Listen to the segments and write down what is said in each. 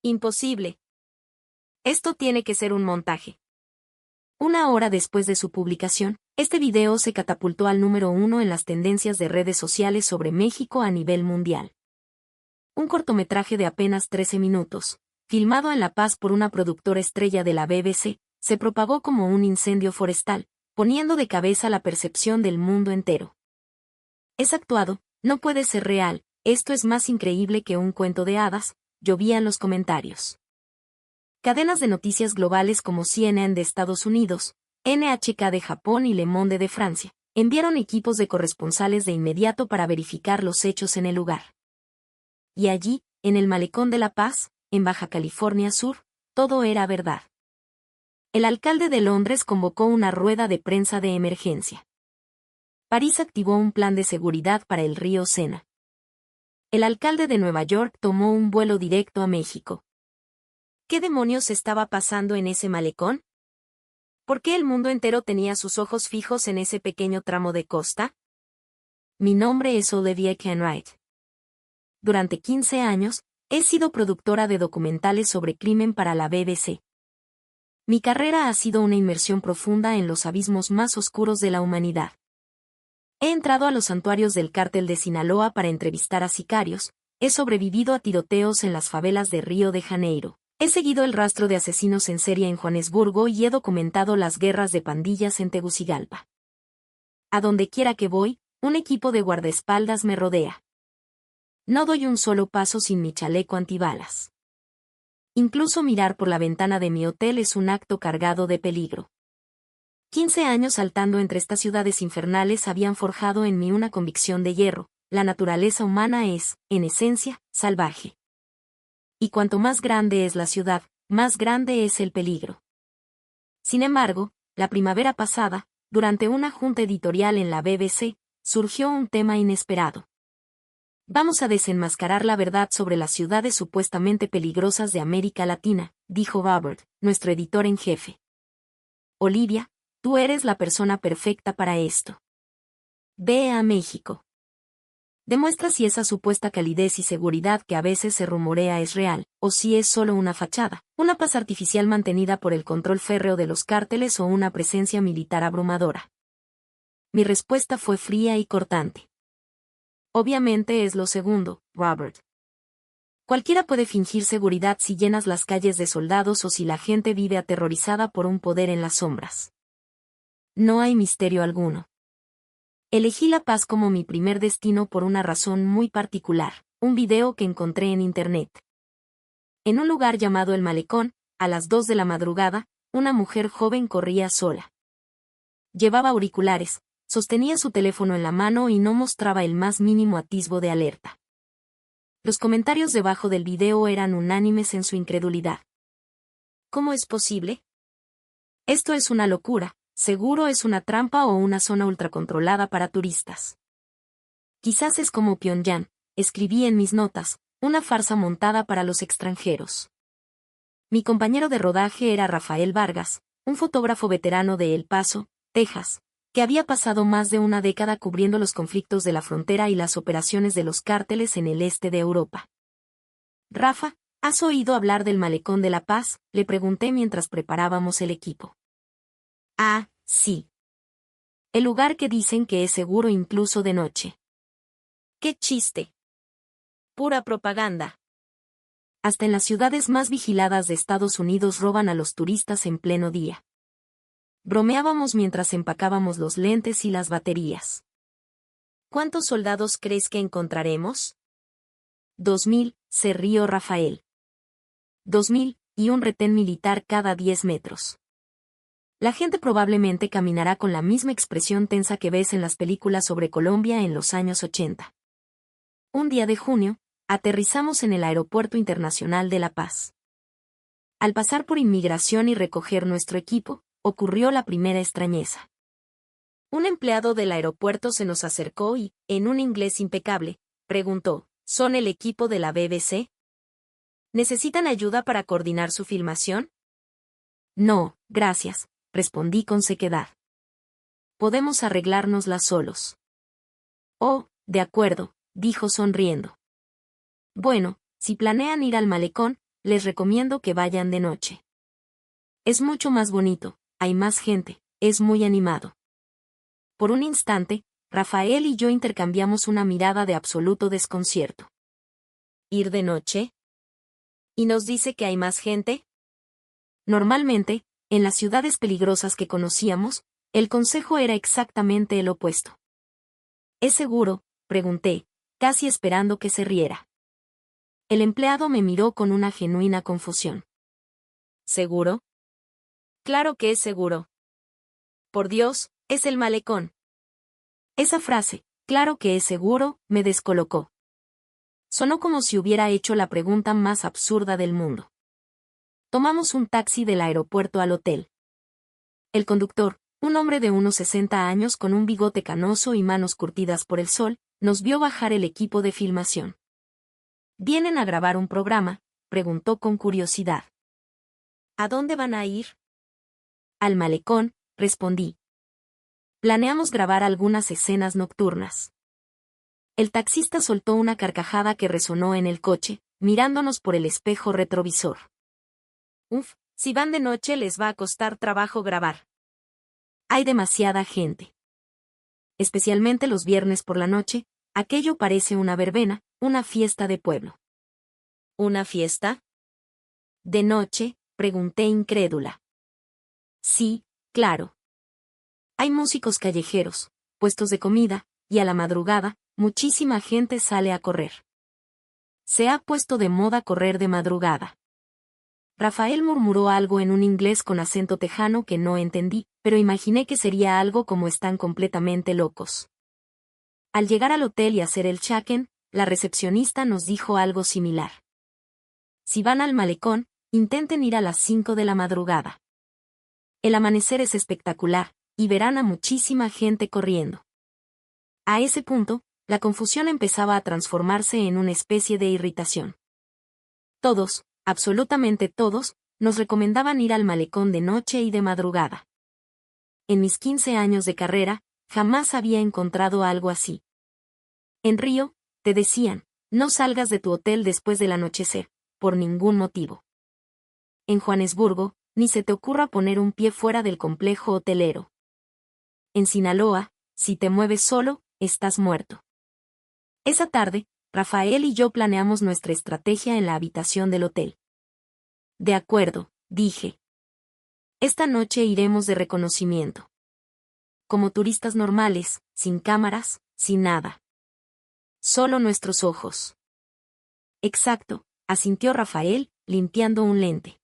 Imposible. Esto tiene que ser un montaje. Una hora después de su publicación, este video se catapultó al número 1 en las tendencias de redes sociales sobre México a nivel mundial. Un cortometraje de apenas 13 minutos, filmado en La Paz por una productora estrella de la BBC, se propagó como un incendio forestal, poniendo de cabeza la percepción del mundo entero. Es actuado, no puede ser real, esto es más increíble que un cuento de hadas, llovían los comentarios. Cadenas de noticias globales como CNN de Estados Unidos, NHK de Japón y Le Monde de Francia, enviaron equipos de corresponsales de inmediato para verificar los hechos en el lugar. Y allí, en el malecón de La Paz, en Baja California Sur, todo era verdad. El alcalde de Londres convocó una rueda de prensa de emergencia. París activó un plan de seguridad para el río Sena. El alcalde de Nueva York tomó un vuelo directo a México. ¿Qué demonios estaba pasando en ese malecón? ¿Por qué el mundo entero tenía sus ojos fijos en ese pequeño tramo de costa? Mi nombre es Olivia Kenwright. Durante 15 años, he sido productora de documentales sobre crimen para la BBC. Mi carrera ha sido una inmersión profunda en los abismos más oscuros de la humanidad. He entrado a los santuarios del cártel de Sinaloa para entrevistar a sicarios, he sobrevivido a tiroteos en las favelas de Río de Janeiro. He seguido el rastro de asesinos en serie en Johannesburgo y he documentado las guerras de pandillas en Tegucigalpa. A donde quiera que voy, un equipo de guardaespaldas me rodea. No doy un solo paso sin mi chaleco antibalas. Incluso mirar por la ventana de mi hotel es un acto cargado de peligro. 15 años saltando entre estas ciudades infernales habían forjado en mí una convicción de hierro: la naturaleza humana es, en esencia, salvaje. Y cuanto más grande es la ciudad, más grande es el peligro. Sin embargo, la primavera pasada, durante una junta editorial en la BBC, surgió un tema inesperado. Vamos a desenmascarar la verdad sobre las ciudades supuestamente peligrosas de América Latina, dijo Robert, nuestro editor en jefe. Olivia, tú eres la persona perfecta para esto. Ve a México. Demuestra si esa supuesta calidez y seguridad que a veces se rumorea es real, o si es solo una fachada, una paz artificial mantenida por el control férreo de los cárteles o una presencia militar abrumadora. Mi respuesta fue fría y cortante. Obviamente es lo segundo, Robert. Cualquiera puede fingir seguridad si llenas las calles de soldados o si la gente vive aterrorizada por un poder en las sombras. No hay misterio alguno. Elegí La Paz como mi primer destino por una razón muy particular, un video que encontré en internet. En un lugar llamado El Malecón, a las 2 de la madrugada, una mujer joven corría sola. Llevaba auriculares, sostenía su teléfono en la mano y no mostraba el más mínimo atisbo de alerta. Los comentarios debajo del video eran unánimes en su incredulidad. ¿Cómo es posible? Esto es una locura. Seguro es una trampa o una zona ultracontrolada para turistas. Quizás es como Pyongyang, escribí en mis notas, una farsa montada para los extranjeros. Mi compañero de rodaje era Rafael Vargas, un fotógrafo veterano de El Paso, Texas, que había pasado más de una década cubriendo los conflictos de la frontera y las operaciones de los cárteles en el este de Europa. Rafa, ¿has oído hablar del Malecón de La Paz?, le pregunté mientras preparábamos el equipo. Ah, sí. El lugar que dicen que es seguro incluso de noche. ¡Qué chiste! Pura propaganda. Hasta en las ciudades más vigiladas de Estados Unidos roban a los turistas en pleno día. Bromeábamos mientras empacábamos los lentes y las baterías. ¿Cuántos soldados crees que encontraremos? 2000, se rió Rafael. 2000, y un retén militar cada 10 metros. La gente probablemente caminará con la misma expresión tensa que ves en las películas sobre Colombia en los años 80. Un día de junio, aterrizamos en el Aeropuerto Internacional de La Paz. Al pasar por inmigración y recoger nuestro equipo, ocurrió la primera extrañeza. Un empleado del aeropuerto se nos acercó y, en un inglés impecable, preguntó, ¿son el equipo de la BBC? ¿Necesitan ayuda para coordinar su filmación? No, gracias, respondí con sequedad. Podemos arreglárnosla solos. Oh, de acuerdo, dijo sonriendo. Bueno, si planean ir al malecón, les recomiendo que vayan de noche. Es mucho más bonito, hay más gente, es muy animado. Por un instante, Rafael y yo intercambiamos una mirada de absoluto desconcierto. ¿Ir de noche? ¿Y nos dice que hay más gente? Normalmente, en las ciudades peligrosas que conocíamos, el consejo era exactamente el opuesto. ¿Es seguro?, pregunté, casi esperando que se riera. El empleado me miró con una genuina confusión. ¿Seguro? Claro que es seguro. Por Dios, es el malecón. Esa frase, claro que es seguro, me descolocó. Sonó como si hubiera hecho la pregunta más absurda del mundo. Tomamos un taxi del aeropuerto al hotel. El conductor, un hombre de unos 60 años con un bigote canoso y manos curtidas por el sol, nos vio bajar el equipo de filmación. ¿Vienen a grabar un programa?, preguntó con curiosidad. ¿A dónde van a ir? Al malecón, respondí. Planeamos grabar algunas escenas nocturnas. El taxista soltó una carcajada que resonó en el coche, mirándonos por el espejo retrovisor. Uf, si van de noche les va a costar trabajo grabar. Hay demasiada gente. Especialmente los viernes por la noche, aquello parece una verbena, una fiesta de pueblo. ¿Una fiesta? ¿De noche?, pregunté incrédula. Sí, claro. Hay músicos callejeros, puestos de comida, y a la madrugada, muchísima gente sale a correr. Se ha puesto de moda correr de madrugada. Rafael murmuró algo en un inglés con acento tejano que no entendí, pero imaginé que sería algo como están completamente locos. Al llegar al hotel y hacer el check-in, la recepcionista nos dijo algo similar. Si van al malecón, intenten ir a las 5 de la madrugada. El amanecer es espectacular, y verán a muchísima gente corriendo. A ese punto, la confusión empezaba a transformarse en una especie de irritación. Todos, absolutamente todos, nos recomendaban ir al malecón de noche y de madrugada. En mis 15 años de carrera, jamás había encontrado algo así. En Río, te decían, no salgas de tu hotel después del anochecer, por ningún motivo. En Johannesburgo, ni se te ocurra poner un pie fuera del complejo hotelero. En Sinaloa, si te mueves solo, estás muerto. Esa tarde, Rafael y yo planeamos nuestra estrategia en la habitación del hotel. De acuerdo, dije. Esta noche iremos de reconocimiento. Como turistas normales, sin cámaras, sin nada. Solo nuestros ojos. Exacto, asintió Rafael, limpiando un lente.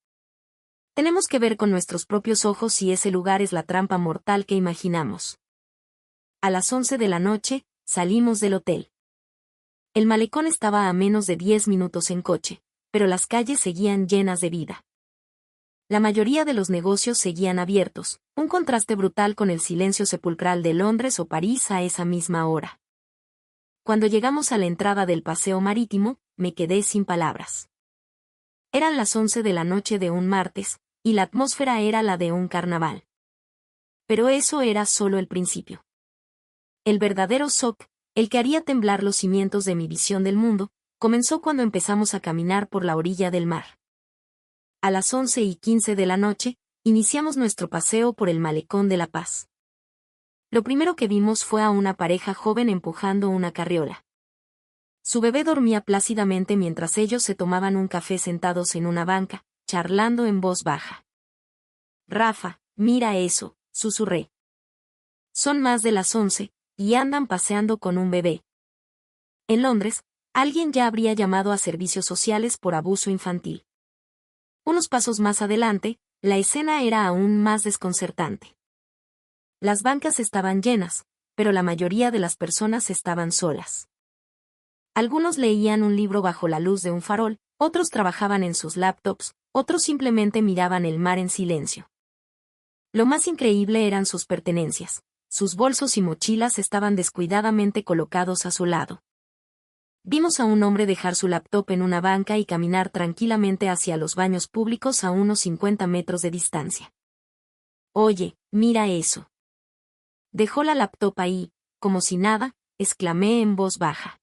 Tenemos que ver con nuestros propios ojos si ese lugar es la trampa mortal que imaginamos. A las 11 de la noche, salimos del hotel. El malecón estaba a menos de 10 minutos en coche, pero las calles seguían llenas de vida. La mayoría de los negocios seguían abiertos, un contraste brutal con el silencio sepulcral de Londres o París a esa misma hora. Cuando llegamos a la entrada del paseo marítimo, me quedé sin palabras. Eran las 11 de la noche de un martes, y la atmósfera era la de un carnaval. Pero eso era solo el principio. El verdadero shock, el que haría temblar los cimientos de mi visión del mundo, comenzó cuando empezamos a caminar por la orilla del mar. A las 11:15 de la noche, iniciamos nuestro paseo por el malecón de La Paz. Lo primero que vimos fue a una pareja joven empujando una carriola. Su bebé dormía plácidamente mientras ellos se tomaban un café sentados en una banca, charlando en voz baja. Rafa, mira eso, susurré. Son más de las 11, y andan paseando con un bebé. En Londres, alguien ya habría llamado a servicios sociales por abuso infantil. Unos pasos más adelante, la escena era aún más desconcertante. Las bancas estaban llenas, pero la mayoría de las personas estaban solas. Algunos leían un libro bajo la luz de un farol, otros trabajaban en sus laptops, otros simplemente miraban el mar en silencio. Lo más increíble eran sus pertenencias. Sus bolsos y mochilas estaban descuidadamente colocados a su lado. Vimos a un hombre dejar su laptop en una banca y caminar tranquilamente hacia los baños públicos a unos 50 metros de distancia. Oye, mira eso. Dejó la laptop ahí, como si nada, exclamé en voz baja.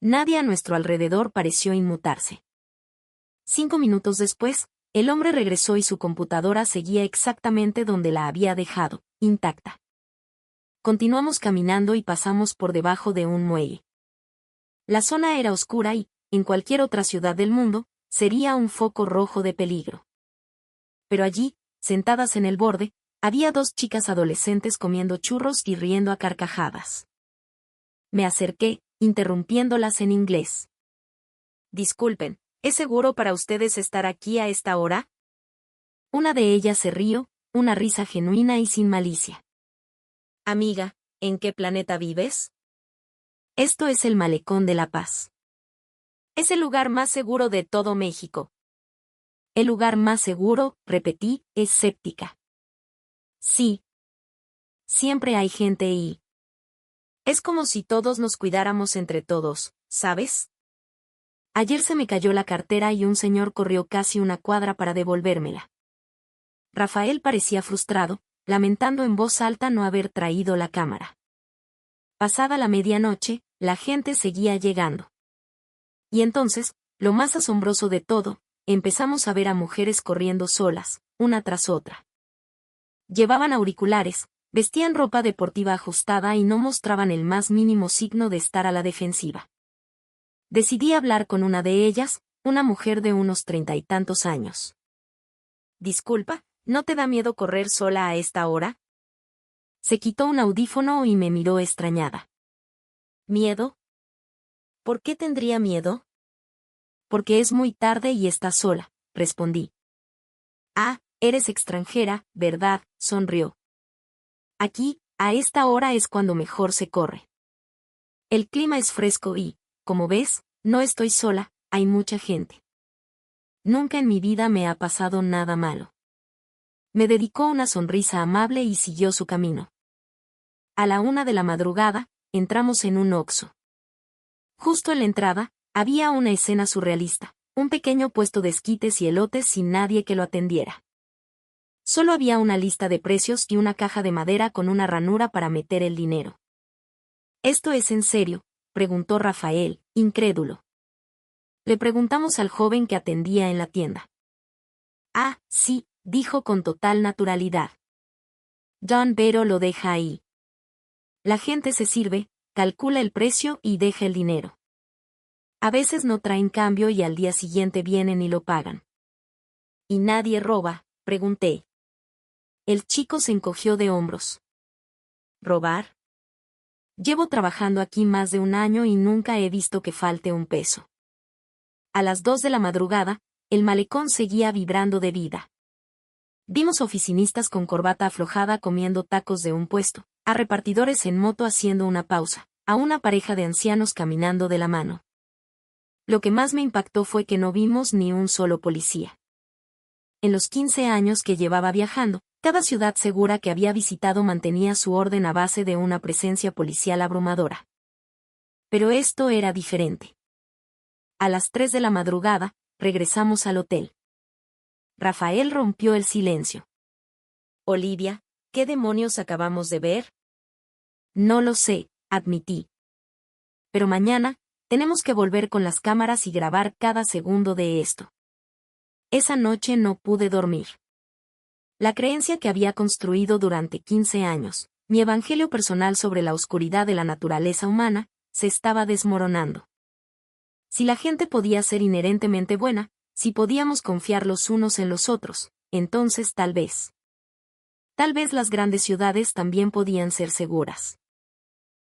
Nadie a nuestro alrededor pareció inmutarse. 5 minutos después, el hombre regresó y su computadora seguía exactamente donde la había dejado, intacta. Continuamos caminando y pasamos por debajo de un muelle. La zona era oscura y, en cualquier otra ciudad del mundo, sería un foco rojo de peligro. Pero allí, sentadas en el borde, había 2 chicas adolescentes comiendo churros y riendo a carcajadas. Me acerqué, interrumpiéndolas en inglés. Disculpen, ¿es seguro para ustedes estar aquí a esta hora? Una de ellas se rió, una risa genuina y sin malicia. Amiga, ¿en qué planeta vives? Esto es el Malecón de La Paz. Es el lugar más seguro de todo México. El lugar más seguro, repetí, escéptica. Sí. Siempre hay gente y... Es como si todos nos cuidáramos entre todos, ¿sabes? Ayer se me cayó la cartera y un señor corrió casi una cuadra para devolvérmela. Rafael parecía frustrado, lamentando en voz alta no haber traído la cámara. Pasada la medianoche, la gente seguía llegando. Y entonces, lo más asombroso de todo, empezamos a ver a mujeres corriendo solas, una tras otra. Llevaban auriculares, vestían ropa deportiva ajustada y no mostraban el más mínimo signo de estar a la defensiva. Decidí hablar con una de ellas, una mujer de unos 30 y tantos años. Disculpa, ¿no te da miedo correr sola a esta hora? Se quitó un audífono y me miró extrañada. ¿Miedo? ¿Por qué tendría miedo? Porque es muy tarde y estás sola, respondí. Ah, eres extranjera, ¿verdad?, sonrió. Aquí, a esta hora es cuando mejor se corre. El clima es fresco y, como ves, no estoy sola, hay mucha gente. Nunca en mi vida me ha pasado nada malo. Me dedicó una sonrisa amable y siguió su camino. A la 1 de la madrugada, entramos en un Oxxo. Justo en la entrada, había una escena surrealista, un pequeño puesto de esquites y elotes sin nadie que lo atendiera. Solo había una lista de precios y una caja de madera con una ranura para meter el dinero. ¿Esto es en serio?, preguntó Rafael, incrédulo. Le preguntamos al joven que atendía en la tienda. Ah, sí, dijo con total naturalidad. Don Vero lo deja ahí. La gente se sirve, calcula el precio y deja el dinero. A veces no traen cambio y al día siguiente vienen y lo pagan. ¿Y nadie roba?, pregunté. El chico se encogió de hombros. ¿Robar? Llevo trabajando aquí más de un año y nunca he visto que falte un peso. A las 2 de la madrugada, el malecón seguía vibrando de vida. Vimos oficinistas con corbata aflojada comiendo tacos de un puesto, a repartidores en moto haciendo una pausa, a una pareja de ancianos caminando de la mano. Lo que más me impactó fue que no vimos ni un solo policía. En los 15 años que llevaba viajando, cada ciudad segura que había visitado mantenía su orden a base de una presencia policial abrumadora. Pero esto era diferente. A las 3 de la madrugada, regresamos al hotel. Rafael rompió el silencio. Olivia, ¿qué demonios acabamos de ver? No lo sé, admití. Pero mañana, tenemos que volver con las cámaras y grabar cada segundo de esto. Esa noche no pude dormir. La creencia que había construido durante 15 años, mi evangelio personal sobre la oscuridad de la naturaleza humana, se estaba desmoronando. Si la gente podía ser inherentemente buena, si podíamos confiar los unos en los otros, entonces tal vez. Tal vez las grandes ciudades también podían ser seguras.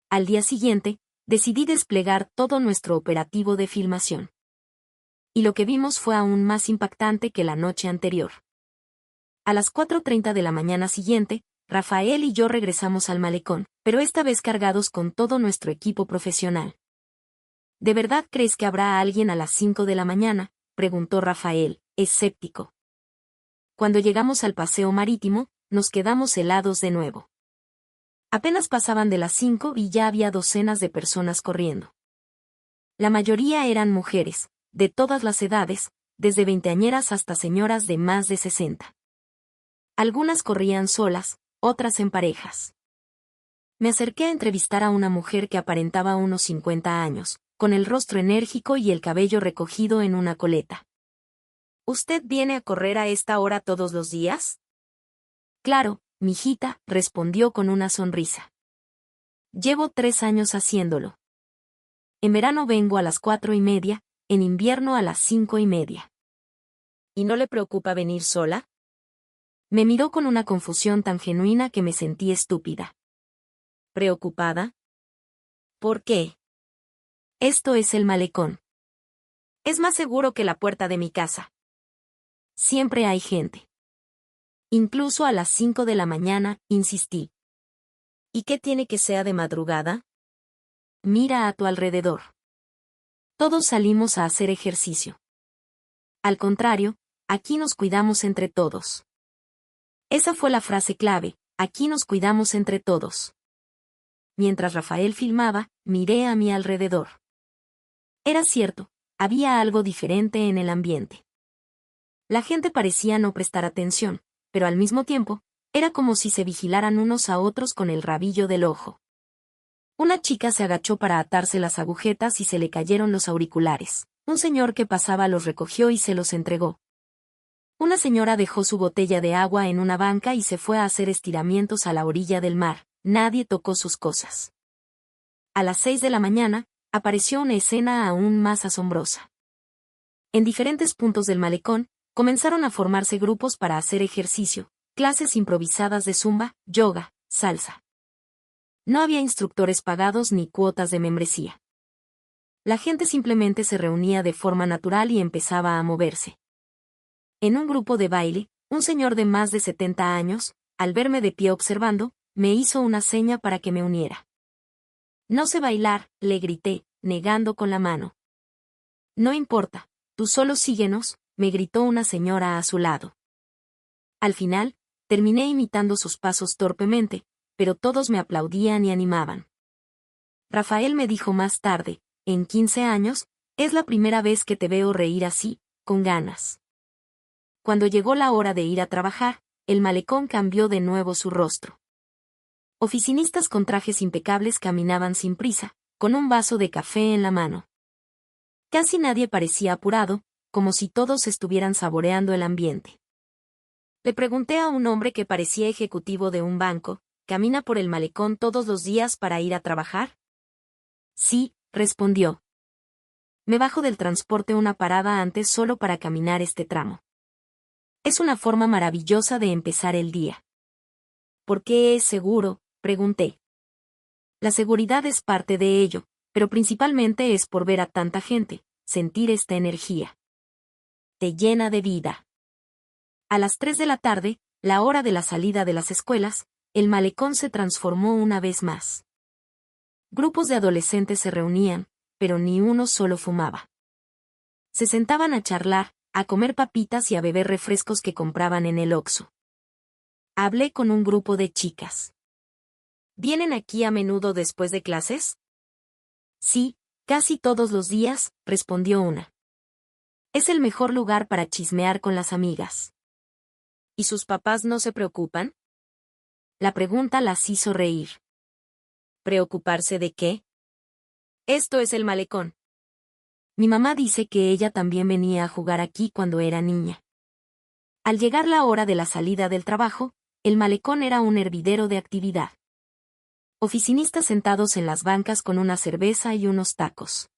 Al día siguiente, decidí desplegar todo nuestro operativo de filmación. Y lo que vimos fue aún más impactante que la noche anterior. A las 4:30 de la mañana siguiente, Rafael y yo regresamos al malecón, pero esta vez cargados con todo nuestro equipo profesional. ¿De verdad crees que habrá alguien a las 5 de la mañana?, preguntó Rafael, escéptico. Cuando llegamos al paseo marítimo, nos quedamos helados de nuevo. Apenas pasaban de las 5 y ya había docenas de personas corriendo. La mayoría eran mujeres, de todas las edades, desde veinteañeras hasta señoras de más de 60. Algunas corrían solas, otras en parejas. Me acerqué a entrevistar a una mujer que aparentaba unos 50 años, con el rostro enérgico y el cabello recogido en una coleta. ¿Usted viene a correr a esta hora todos los días? Claro, mijita, respondió con una sonrisa. Llevo 3 años haciéndolo. En verano vengo a las 4:30, en invierno a las 5:30. ¿Y no le preocupa venir sola? Me miró con una confusión tan genuina que me sentí estúpida. ¿Preocupada? ¿Por qué? Esto es el malecón. Es más seguro que la puerta de mi casa. Siempre hay gente. Incluso a las 5 de la mañana, insistí. ¿Y qué tiene que sea de madrugada? Mira a tu alrededor. Todos salimos a hacer ejercicio. Al contrario, aquí nos cuidamos entre todos. Esa fue la frase clave, aquí nos cuidamos entre todos. Mientras Rafael filmaba, miré a mi alrededor. Era cierto, había algo diferente en el ambiente. La gente parecía no prestar atención, pero al mismo tiempo, era como si se vigilaran unos a otros con el rabillo del ojo. Una chica se agachó para atarse las agujetas y se le cayeron los auriculares. Un señor que pasaba los recogió y se los entregó. Una señora dejó su botella de agua en una banca y se fue a hacer estiramientos a la orilla del mar. Nadie tocó sus cosas. A las 6 de la mañana, apareció una escena aún más asombrosa. En diferentes puntos del malecón, comenzaron a formarse grupos para hacer ejercicio, clases improvisadas de zumba, yoga, salsa. No había instructores pagados ni cuotas de membresía. La gente simplemente se reunía de forma natural y empezaba a moverse. En un grupo de baile, un señor de más de 70 años, al verme de pie observando, me hizo una seña para que me uniera. No sé bailar, le grité, negando con la mano. No importa, tú solo síguenos, me gritó una señora a su lado. Al final, terminé imitando sus pasos torpemente, pero todos me aplaudían y animaban. Rafael me dijo más tarde, en 15 años, es la primera vez que te veo reír así, con ganas. Cuando llegó la hora de ir a trabajar, el malecón cambió de nuevo su rostro. Oficinistas con trajes impecables caminaban sin prisa, con un vaso de café en la mano. Casi nadie parecía apurado, como si todos estuvieran saboreando el ambiente. Le pregunté a un hombre que parecía ejecutivo de un banco, ¿camina por el malecón todos los días para ir a trabajar? Sí, respondió. Me bajo del transporte una parada antes solo para caminar este tramo. Es una forma maravillosa de empezar el día. ¿Por qué es seguro?, pregunté. La seguridad es parte de ello, pero principalmente es por ver a tanta gente, sentir esta energía. Te llena de vida. A las 3 de la tarde, la hora de la salida de las escuelas, el malecón se transformó una vez más. Grupos de adolescentes se reunían, pero ni uno solo fumaba. Se sentaban a charlar, a comer papitas y a beber refrescos que compraban en el Oxxo. Hablé con un grupo de chicas. ¿Vienen aquí a menudo después de clases? Sí, casi todos los días, respondió una. Es el mejor lugar para chismear con las amigas. ¿Y sus papás no se preocupan? La pregunta las hizo reír. ¿Preocuparse de qué? Esto es el malecón. Mi mamá dice que ella también venía a jugar aquí cuando era niña. Al llegar la hora de la salida del trabajo, el malecón era un hervidero de actividad. Oficinistas sentados en las bancas con una cerveza y unos tacos.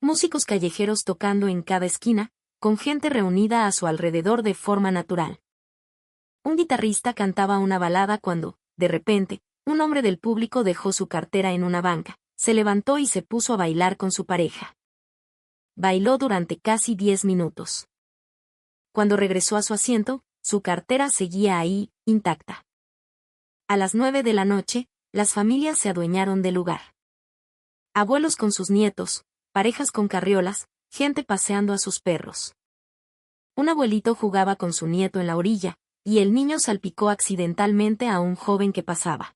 Músicos callejeros tocando en cada esquina, con gente reunida a su alrededor de forma natural. Un guitarrista cantaba una balada cuando, de repente, un hombre del público dejó su cartera en una banca, se levantó y se puso a bailar con su pareja. Bailó durante casi 10 minutos. Cuando regresó a su asiento, su cartera seguía ahí, intacta. A las 9 de la noche, las familias se adueñaron del lugar. Abuelos con sus nietos, parejas con carriolas, gente paseando a sus perros. Un abuelito jugaba con su nieto en la orilla, y el niño salpicó accidentalmente a un joven que pasaba.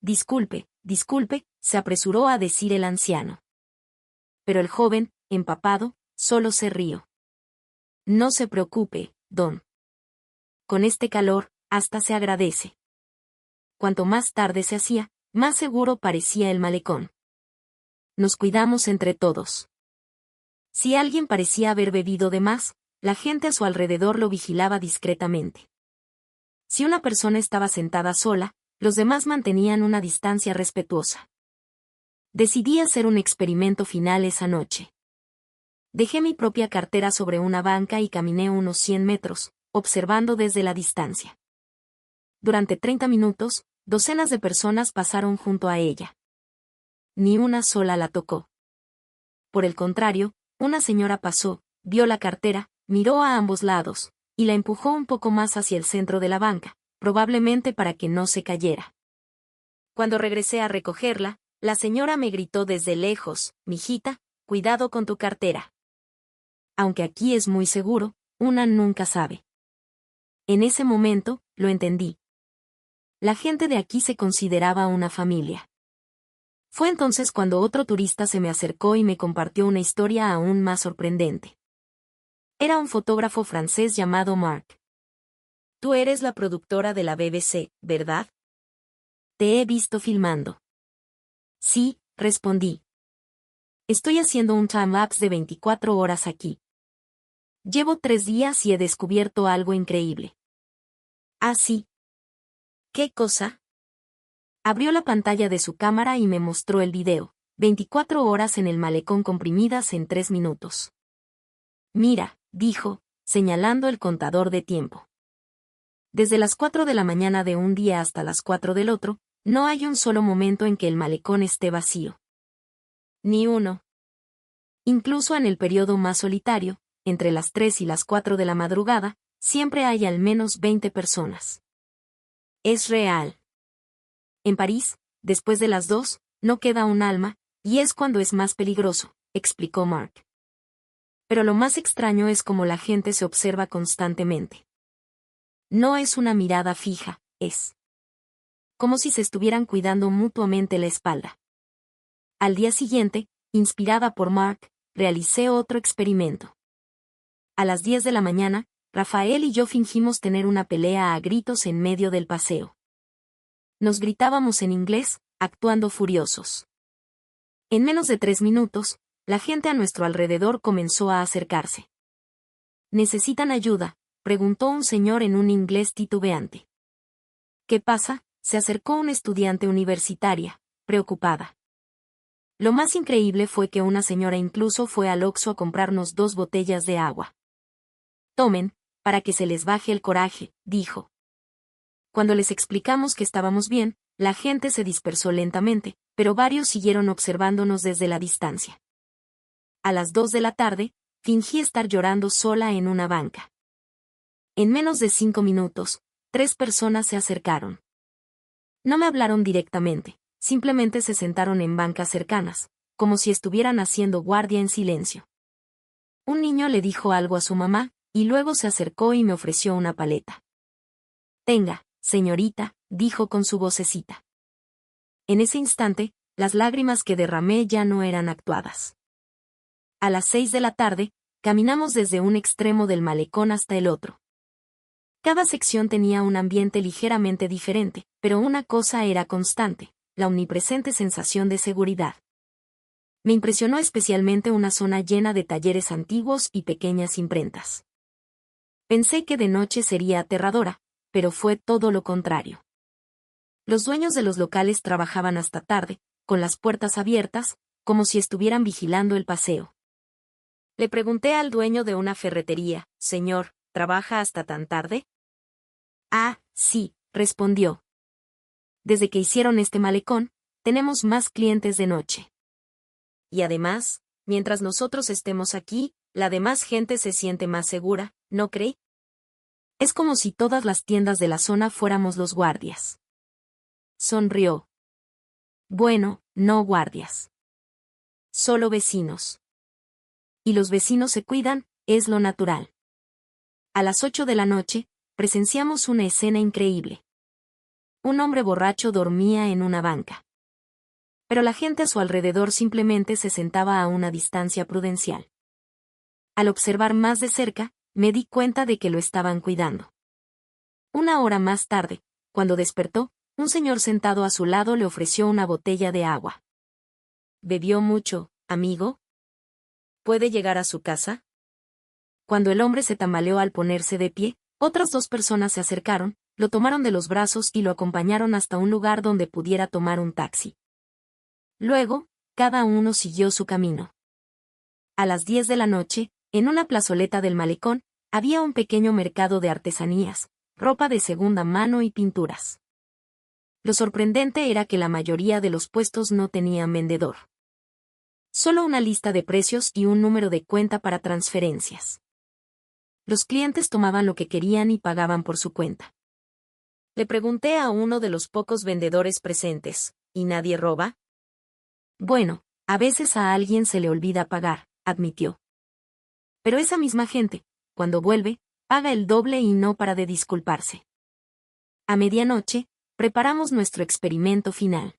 Disculpe, disculpe, se apresuró a decir el anciano. Pero el joven, empapado, solo se rió. No se preocupe, don. Con este calor, hasta se agradece. Cuanto más tarde se hacía, más seguro parecía el malecón. Nos cuidamos entre todos. Si alguien parecía haber bebido de más, la gente a su alrededor lo vigilaba discretamente. Si una persona estaba sentada sola, los demás mantenían una distancia respetuosa. Decidí hacer un experimento final esa noche. Dejé mi propia cartera sobre una banca y caminé unos 100 metros, observando desde la distancia. Durante 30 minutos, docenas de personas pasaron junto a ella. Ni una sola la tocó. Por el contrario, una señora pasó, vio la cartera, miró a ambos lados, y la empujó un poco más hacia el centro de la banca, probablemente para que no se cayera. Cuando regresé a recogerla, la señora me gritó desde lejos: «Mijita, cuidado con tu cartera». Aunque aquí es muy seguro, una nunca sabe. En ese momento, lo entendí. La gente de aquí se consideraba una familia. Fue entonces cuando otro turista se me acercó y me compartió una historia aún más sorprendente. Era un fotógrafo francés llamado Marc. «Tú eres la productora de la BBC, ¿verdad? Te he visto filmando». «Sí», respondí. «Estoy haciendo un time-lapse de 24 horas aquí. Llevo 3 días y he descubierto algo increíble». «¿Ah, sí? ¿Qué cosa?». Abrió la pantalla de su cámara y me mostró el video. 24 horas en el malecón comprimidas en 3 minutos. «Mira», dijo, señalando el contador de tiempo. Desde las 4 de la mañana de un día hasta las 4 del otro, no hay un solo momento en que el malecón esté vacío. Ni uno. Incluso en el periodo más solitario, entre las 3 y las 4 de la madrugada, siempre hay al menos 20 personas. Es real. En París, después de las 2, no queda un alma, y es cuando es más peligroso, explicó Marc. Pero lo más extraño es cómo la gente se observa constantemente. No es una mirada fija, es como si se estuvieran cuidando mutuamente la espalda. Al día siguiente, inspirada por Marc, realicé otro experimento. A las 10 de la mañana, Rafael y yo fingimos tener una pelea a gritos en medio del paseo. Nos gritábamos en inglés, actuando furiosos. En menos de 3 minutos, la gente a nuestro alrededor comenzó a acercarse. «¿Necesitan ayuda?», preguntó un señor en un inglés titubeante. «¿Qué pasa?», se acercó una estudiante universitaria, preocupada. Lo más increíble fue que una señora incluso fue al Oxxo a comprarnos 2 botellas de agua. «Tomen, para que se les baje el coraje», dijo. Cuando les explicamos que estábamos bien, la gente se dispersó lentamente, pero varios siguieron observándonos desde la distancia. A las 2 de la tarde, fingí estar llorando sola en una banca. En menos de 5 minutos, 3 personas se acercaron. No me hablaron directamente, simplemente se sentaron en bancas cercanas, como si estuvieran haciendo guardia en silencio. Un niño le dijo algo a su mamá, y luego se acercó y me ofreció una paleta. «Tenga, señorita», dijo con su vocecita. En ese instante, las lágrimas que derramé ya no eran actuadas. A las 6 de la tarde, caminamos desde un extremo del malecón hasta el otro. Cada sección tenía un ambiente ligeramente diferente, pero una cosa era constante: la omnipresente sensación de seguridad. Me impresionó especialmente una zona llena de talleres antiguos y pequeñas imprentas. Pensé que de noche sería aterradora, pero fue todo lo contrario. Los dueños de los locales trabajaban hasta tarde, con las puertas abiertas, como si estuvieran vigilando el paseo. Le pregunté al dueño de una ferretería: «Señor, ¿trabaja hasta tan tarde?». «Ah, sí», respondió. «Desde que hicieron este malecón, tenemos más clientes de noche. Y además, mientras nosotros estemos aquí, la demás gente se siente más segura, ¿no cree? Es como si todas las tiendas de la zona fuéramos los guardias». Sonrió. «Bueno, no guardias. Solo vecinos. Y los vecinos se cuidan, es lo natural». A las 8 de la noche, presenciamos una escena increíble. Un hombre borracho dormía en una banca. Pero la gente a su alrededor simplemente se sentaba a una distancia prudencial. Al observar más de cerca, me di cuenta de que lo estaban cuidando. Una hora más tarde, cuando despertó, un señor sentado a su lado le ofreció una botella de agua. «¿Bebió mucho, amigo? ¿Puede llegar a su casa?». Cuando el hombre se tambaleó al ponerse de pie, otras 2 personas se acercaron, lo tomaron de los brazos y lo acompañaron hasta un lugar donde pudiera tomar un taxi. Luego, cada uno siguió su camino. A las 10 de la noche, en una plazoleta del malecón, había un pequeño mercado de artesanías, ropa de segunda mano y pinturas. Lo sorprendente era que la mayoría de los puestos no tenían vendedor. Solo una lista de precios y un número de cuenta para transferencias. Los clientes tomaban lo que querían y pagaban por su cuenta. Le pregunté a uno de los pocos vendedores presentes, ¿y nadie roba? Bueno, a veces a alguien se le olvida pagar, admitió. Pero esa misma gente, cuando vuelve, paga el doble y no para de disculparse. A medianoche, preparamos nuestro experimento final.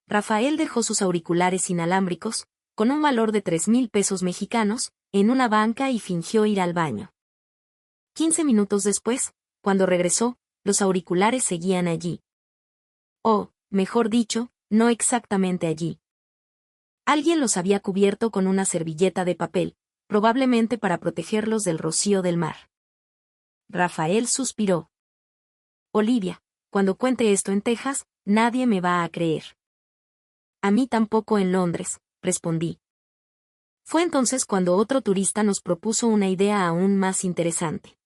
Rafael dejó sus auriculares inalámbricos, con un valor de 3,000 pesos mexicanos, en una banca y fingió ir al baño. 15 minutos después, cuando regresó, los auriculares seguían allí. O, mejor dicho, no exactamente allí. Alguien los había cubierto con una servilleta de papel, probablemente para protegerlos del rocío del mar. Rafael suspiró. Olivia, cuando cuente esto en Texas, nadie me va a creer. A mí tampoco en Londres, respondí. Fue entonces cuando otro turista nos propuso una idea aún más interesante.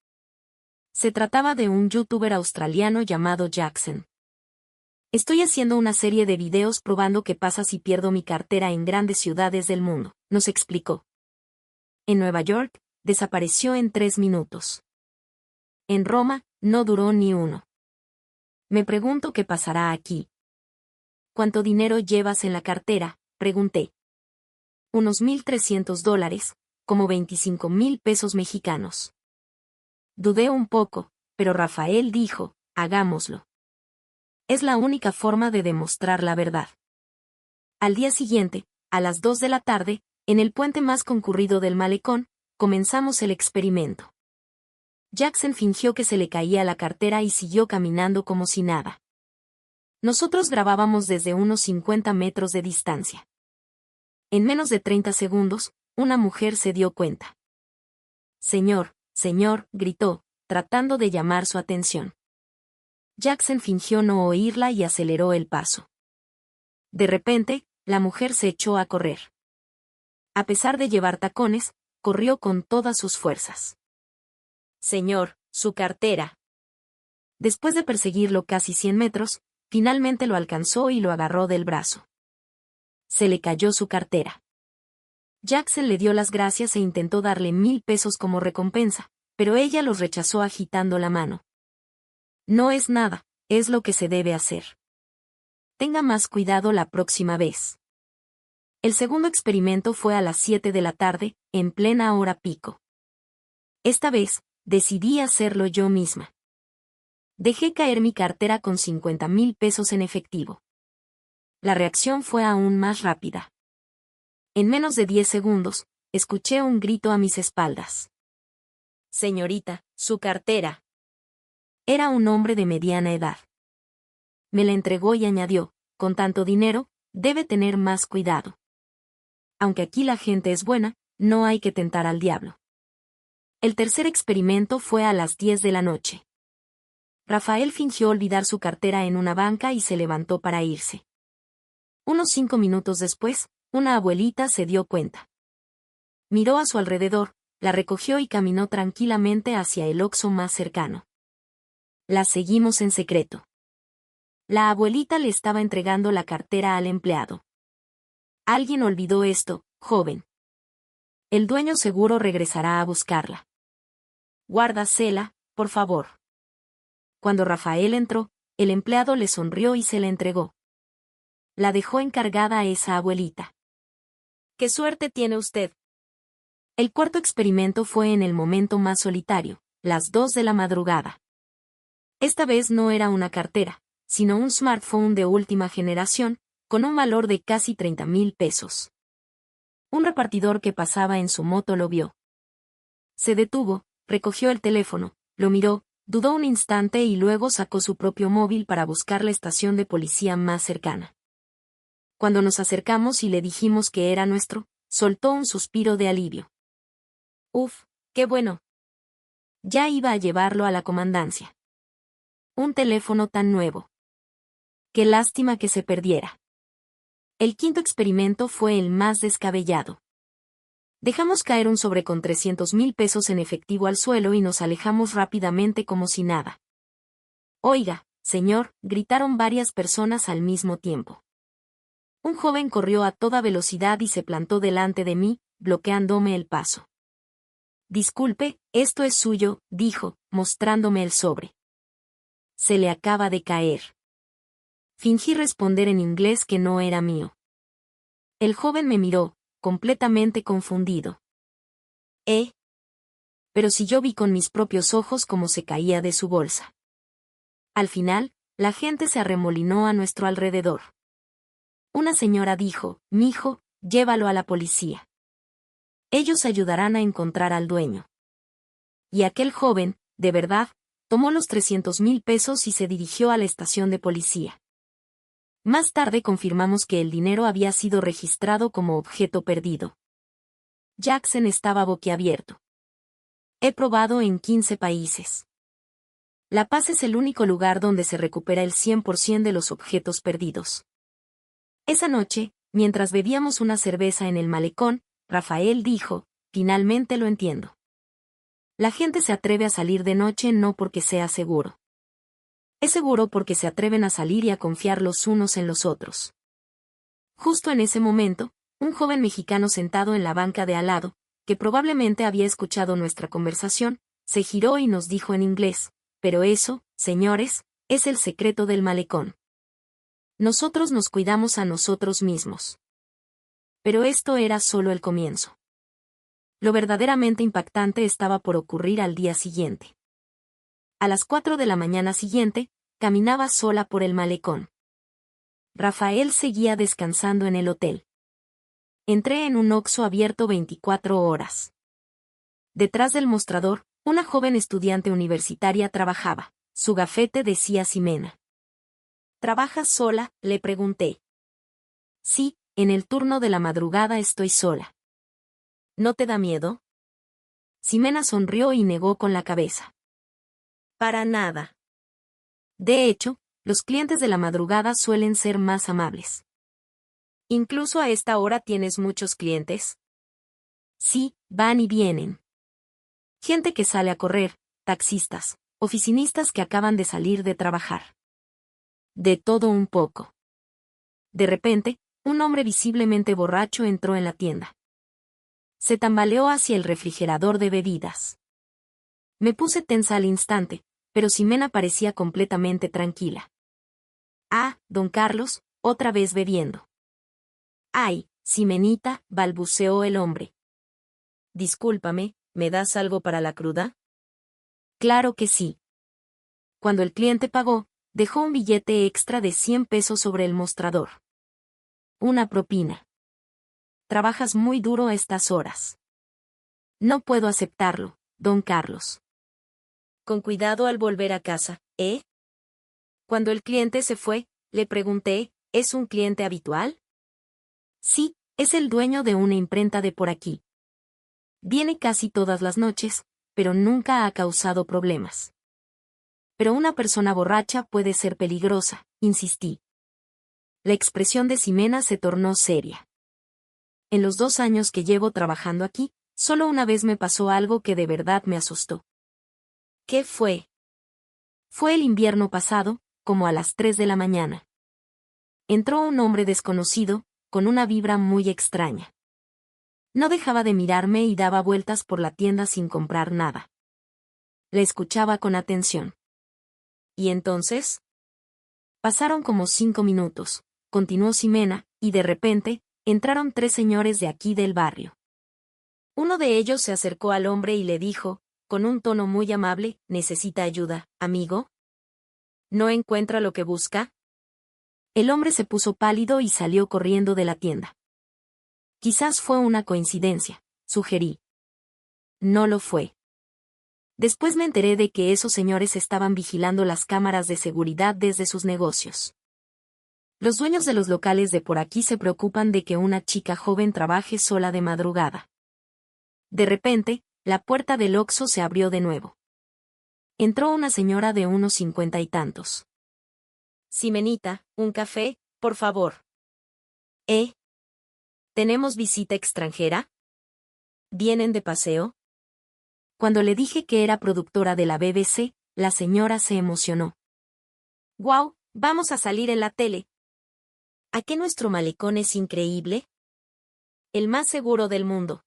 Se trataba de un youtuber australiano llamado Jackson. Estoy haciendo una serie de videos probando qué pasa si pierdo mi cartera en grandes ciudades del mundo, nos explicó. En Nueva York, desapareció en 3 minutos. En Roma, no duró ni uno. Me pregunto qué pasará aquí. ¿Cuánto dinero llevas en la cartera?, pregunté. Unos $1,300, como 25,000 pesos mexicanos. Dudé un poco, pero Rafael dijo, hagámoslo. Es la única forma de demostrar la verdad. Al día siguiente, a las 2 de la tarde, en el puente más concurrido del malecón, comenzamos el experimento. Jackson fingió que se le caía la cartera y siguió caminando como si nada. Nosotros grabábamos desde unos 50 metros de distancia. En menos de 30 segundos, una mujer se dio cuenta. Señor, señor, gritó, tratando de llamar su atención. Jackson fingió no oírla y aceleró el paso. De repente, la mujer se echó a correr. A pesar de llevar tacones, corrió con todas sus fuerzas. Señor, su cartera. Después de perseguirlo casi 100 metros, finalmente lo alcanzó y lo agarró del brazo. Se le cayó su cartera. Jackson le dio las gracias e intentó darle 1,000 pesos como recompensa, pero ella los rechazó agitando la mano. No es nada, es lo que se debe hacer. Tenga más cuidado la próxima vez. El segundo experimento fue a las 7 de la tarde, en plena hora pico. Esta vez, decidí hacerlo yo misma. Dejé caer mi cartera con 50,000 pesos en efectivo. La reacción fue aún más rápida. En menos de 10 segundos, escuché un grito a mis espaldas. Señorita, su cartera. Era un hombre de mediana edad. Me la entregó y añadió, con tanto dinero, debe tener más cuidado. Aunque aquí la gente es buena, no hay que tentar al diablo. El tercer experimento fue a las 10 de la noche. Rafael fingió olvidar su cartera en una banca y se levantó para irse. Unos 5 minutos después, una abuelita se dio cuenta. Miró a su alrededor, la recogió y caminó tranquilamente hacia el Oxxo más cercano. La seguimos en secreto. La abuelita le estaba entregando la cartera al empleado. Alguien olvidó esto, joven. El dueño seguro regresará a buscarla. Guárdasela, por favor. Cuando Rafael entró, el empleado le sonrió y se la entregó. La dejó encargada a esa abuelita. ¡Qué suerte tiene usted! El cuarto experimento fue en el momento más solitario, las 2 de la madrugada. Esta vez no era una cartera, sino un smartphone de última generación, con un valor de casi 30,000 pesos. Un repartidor que pasaba en su moto lo vio. Se detuvo, recogió el teléfono, lo miró, dudó un instante y luego sacó su propio móvil para buscar la estación de policía más cercana. Cuando nos acercamos y le dijimos que era nuestro, soltó un suspiro de alivio. Uf, Qué bueno. Ya iba a llevarlo a la comandancia. Un teléfono tan nuevo. Qué lástima que se perdiera. El quinto experimento fue el más descabellado. Dejamos caer un sobre con 300,000 pesos en efectivo al suelo y nos alejamos rápidamente como si nada. Oiga, señor, gritaron varias personas al mismo tiempo. Un joven corrió a toda velocidad y se plantó delante de mí, bloqueándome el paso. Disculpe, esto es suyo, dijo, mostrándome el sobre. Se le acaba de caer. Fingí responder en inglés que no era mío. El joven me miró, completamente confundido. Pero si yo vi con mis propios ojos cómo se caía de su bolsa. Al final, la gente se arremolinó a nuestro alrededor. Una señora dijo, mijo, llévalo a la policía. Ellos ayudarán a encontrar al dueño. Y aquel joven, de verdad, tomó los 300,000 pesos y se dirigió a la estación de policía. Más tarde confirmamos que el dinero había sido registrado como objeto perdido. Jackson estaba boquiabierto. He probado en 15 países. La Paz es el único lugar donde se recupera el 100% de los objetos perdidos. Esa noche, mientras bebíamos una cerveza en el malecón, Rafael dijo, finalmente lo entiendo. La gente se atreve a salir de noche no porque sea seguro. Es seguro porque se atreven a salir y a confiar los unos en los otros. Justo en ese momento, un joven mexicano sentado en la banca de al lado, que probablemente había escuchado nuestra conversación, se giró y nos dijo en inglés, pero eso, señores, es el secreto del malecón. Nosotros nos cuidamos a nosotros mismos. Pero esto era solo el comienzo. Lo verdaderamente impactante estaba por ocurrir al día siguiente. A las 4 de la mañana siguiente, caminaba sola por el malecón. Rafael seguía descansando en el hotel. Entré en un Oxxo abierto 24 horas. Detrás del mostrador, una joven estudiante universitaria trabajaba. Su gafete decía Ximena. ¿Trabajas sola?, le pregunté. Sí, en el turno de la madrugada estoy sola. ¿No te da miedo? Ximena sonrió y negó con la cabeza. Para nada. De hecho, los clientes de la madrugada suelen ser más amables. ¿Incluso a esta hora tienes muchos clientes? Sí, van y vienen. Gente que sale a correr, taxistas, oficinistas que acaban de salir de trabajar. De todo un poco. De repente, un hombre visiblemente borracho entró en la tienda. Se tambaleó hacia el refrigerador de bebidas. Me puse tensa al instante, pero Ximena parecía completamente tranquila. Ah, don Carlos, otra vez bebiendo. Ay, Ximenita, balbuceó el hombre. Discúlpame, ¿me das algo para la cruda? Claro que sí. Cuando el cliente pagó, dejó un billete extra de 100 pesos sobre el mostrador. Una propina. Trabajas muy duro a estas horas. No puedo aceptarlo, don Carlos. Con cuidado al volver a casa, ¿eh? Cuando el cliente se fue, le pregunté, ¿es un cliente habitual? Sí, es el dueño de una imprenta de por aquí. Viene casi todas las noches, pero nunca ha causado problemas. Pero una persona borracha puede ser peligrosa, insistí. La expresión de Ximena se tornó seria. En los 2 años que llevo trabajando aquí, solo una vez me pasó algo que de verdad me asustó. ¿Qué fue? Fue el invierno pasado, como a las 3 de la mañana. Entró un hombre desconocido, con una vibra muy extraña. No dejaba de mirarme y daba vueltas por la tienda sin comprar nada. Le escuchaba con atención. ¿Y entonces? Pasaron como 5 minutos, continuó Ximena, y de repente, entraron 3 señores de aquí del barrio. Uno de ellos se acercó al hombre y le dijo, con un tono muy amable, ¿necesita ayuda, amigo? ¿No encuentra lo que busca? El hombre se puso pálido y salió corriendo de la tienda. Quizás fue una coincidencia, sugerí. No lo fue. Después me enteré de que esos señores estaban vigilando las cámaras de seguridad desde sus negocios. Los dueños de los locales de por aquí se preocupan de que una chica joven trabaje sola de madrugada. De repente, la puerta del Oxxo se abrió de nuevo. Entró una señora de unos 50 y tantos. Simenita, un café, por favor. ¿Tenemos visita extranjera? ¿Vienen de paseo? Cuando le dije que era productora de la BBC, la señora se emocionó. ¡Guau! Vamos a salir en la tele. ¿A qué nuestro malecón es increíble? El más seguro del mundo.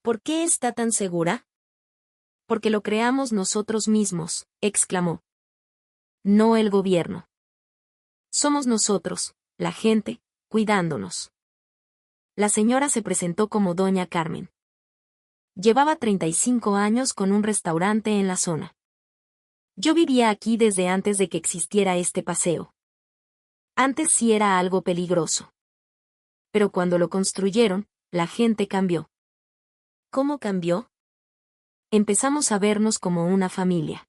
¿Por qué está tan segura? Porque lo creamos nosotros mismos, exclamó. No el gobierno. Somos nosotros, la gente, cuidándonos. La señora se presentó como Doña Carmen. Llevaba 35 años con un restaurante en la zona. Yo vivía aquí desde antes de que existiera este paseo. Antes sí era algo peligroso. Pero cuando lo construyeron, la gente cambió. ¿Cómo cambió? Empezamos a vernos como una familia.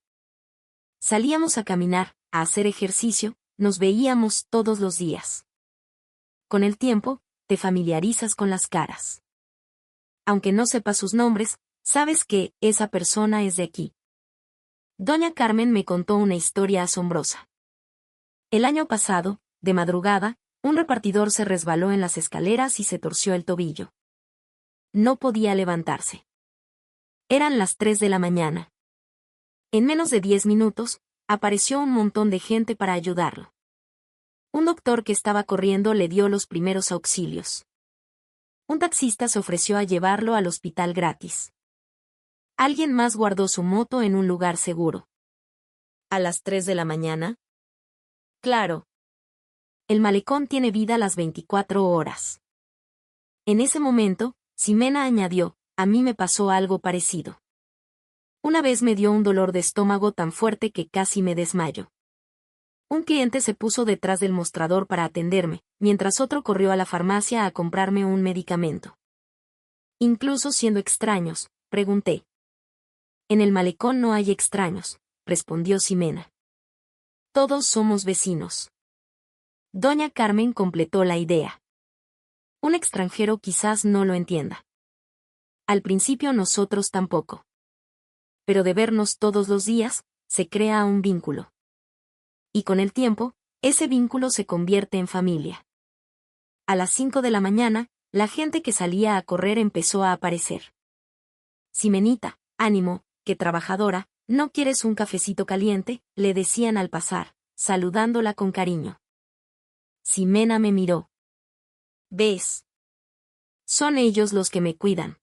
Salíamos a caminar, a hacer ejercicio, nos veíamos todos los días. Con el tiempo, te familiarizas con las caras. Aunque no sepas sus nombres, sabes que esa persona es de aquí. Doña Carmen me contó una historia asombrosa. El año pasado, de madrugada, un repartidor se resbaló en las escaleras y se torció el tobillo. No podía levantarse. Eran las 3 de la mañana. En menos de 10 minutos, apareció un montón de gente para ayudarlo. Un doctor que estaba corriendo le dio los primeros auxilios. Un taxista se ofreció a llevarlo al hospital gratis. Alguien más guardó su moto en un lugar seguro. ¿A las 3 de la mañana? Claro. El malecón tiene vida las 24 horas. En ese momento, Ximena añadió, a mí me pasó algo parecido. Una vez me dio un dolor de estómago tan fuerte que casi me desmayo. Un cliente se puso detrás del mostrador para atenderme, mientras otro corrió a la farmacia a comprarme un medicamento. Incluso siendo extraños, pregunté. En el malecón no hay extraños, respondió Ximena. Todos somos vecinos. Doña Carmen completó la idea. Un extranjero quizás no lo entienda. Al principio nosotros tampoco. Pero de vernos todos los días, se crea un vínculo. Y con el tiempo, ese vínculo se convierte en familia. A las 5 de la mañana, la gente que salía a correr empezó a aparecer. Simenita, ánimo, qué trabajadora, ¿no quieres un cafecito caliente?, le decían al pasar, saludándola con cariño. Ximena me miró. ¿Ves? Son ellos los que me cuidan.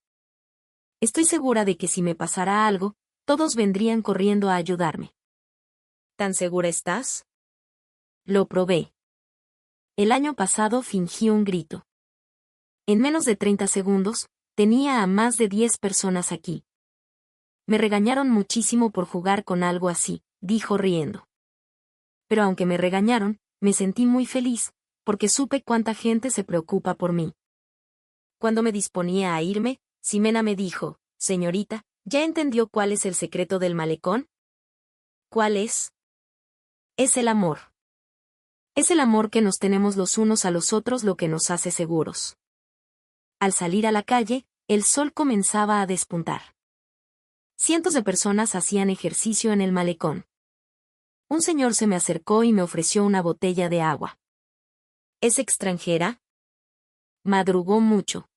Estoy segura de que si me pasara algo, todos vendrían corriendo a ayudarme. ¿Tan segura estás? Lo probé. El año pasado fingí un grito. En menos de 30 segundos, tenía a más de 10 personas aquí. Me regañaron muchísimo por jugar con algo así, dijo riendo. Pero aunque me regañaron, me sentí muy feliz, porque supe cuánta gente se preocupa por mí. Cuando me disponía a irme, Ximena me dijo, señorita, ¿ya entendió cuál es el secreto del malecón? ¿Cuál es? Es el amor. Es el amor que nos tenemos los unos a los otros lo que nos hace seguros. Al salir a la calle, el sol comenzaba a despuntar. Cientos de personas hacían ejercicio en el malecón. Un señor se me acercó y me ofreció una botella de agua. ¿Es extranjera? Madrugó mucho.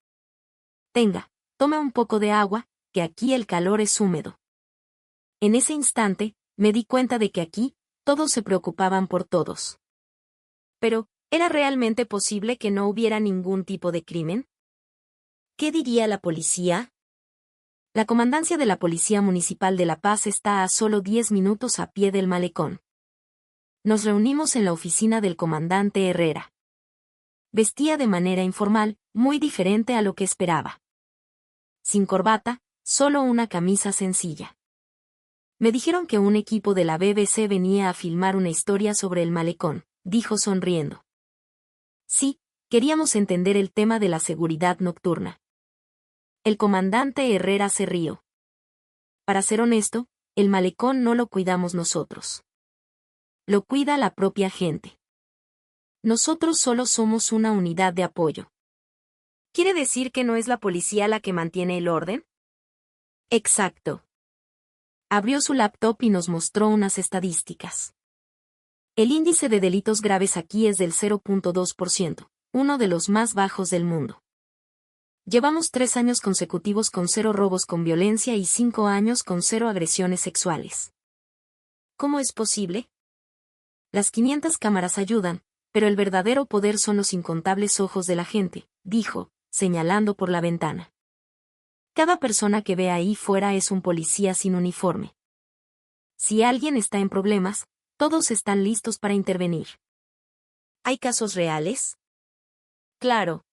Tenga, tome un poco de agua, que aquí el calor es húmedo. En ese instante, me di cuenta de que aquí, todos se preocupaban por todos. Pero, ¿era realmente posible que no hubiera ningún tipo de crimen? ¿Qué diría la policía? La comandancia de la Policía Municipal de La Paz está a solo 10 minutos a pie del malecón. Nos reunimos en la oficina del comandante Herrera. Vestía de manera informal, muy diferente a lo que esperaba. Sin corbata, solo una camisa sencilla. Me dijeron que un equipo de la BBC venía a filmar una historia sobre el malecón, dijo sonriendo. Sí, queríamos entender el tema de la seguridad nocturna. El comandante Herrera se rió. Para ser honesto, el malecón no lo cuidamos nosotros. Lo cuida la propia gente. Nosotros solo somos una unidad de apoyo. ¿Quiere decir que no es la policía la que mantiene el orden? Exacto. Abrió su laptop y nos mostró unas estadísticas. El índice de delitos graves aquí es del 0.2%, uno de los más bajos del mundo. Llevamos 3 años consecutivos con 0 robos con violencia y 5 años con 0 agresiones sexuales. ¿Cómo es posible? Las 500 cámaras ayudan, pero el verdadero poder son los incontables ojos de la gente, dijo, señalando por la ventana. Cada persona que ve ahí fuera es un policía sin uniforme. Si alguien está en problemas, todos están listos para intervenir. ¿Hay casos reales? Claro.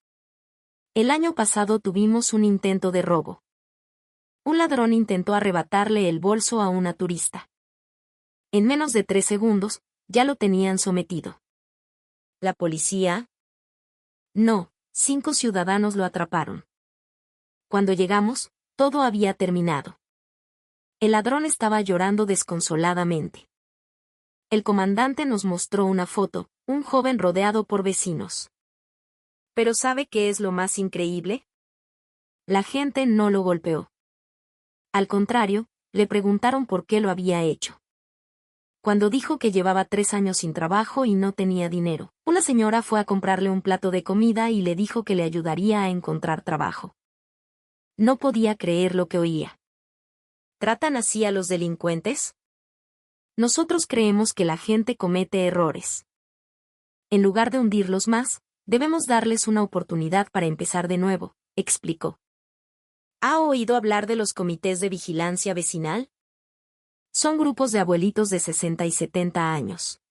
El año pasado tuvimos un intento de robo. Un ladrón intentó arrebatarle el bolso a una turista. En menos de 3 segundos, ya lo tenían sometido. ¿La policía? No, 5 ciudadanos lo atraparon. Cuando llegamos, todo había terminado. El ladrón estaba llorando desconsoladamente. El comandante nos mostró una foto, un joven rodeado por vecinos. ¿Pero sabe qué es lo más increíble? La gente no lo golpeó. Al contrario, le preguntaron por qué lo había hecho. Cuando dijo que llevaba 3 años sin trabajo y no tenía dinero, una señora fue a comprarle un plato de comida y le dijo que le ayudaría a encontrar trabajo. No podía creer lo que oía. ¿Tratan así a los delincuentes? Nosotros creemos que la gente comete errores. En lugar de hundirlos más, debemos darles una oportunidad para empezar de nuevo, explicó. ¿Ha oído hablar de los comités de vigilancia vecinal? Son grupos de abuelitos de 60 y 70 años.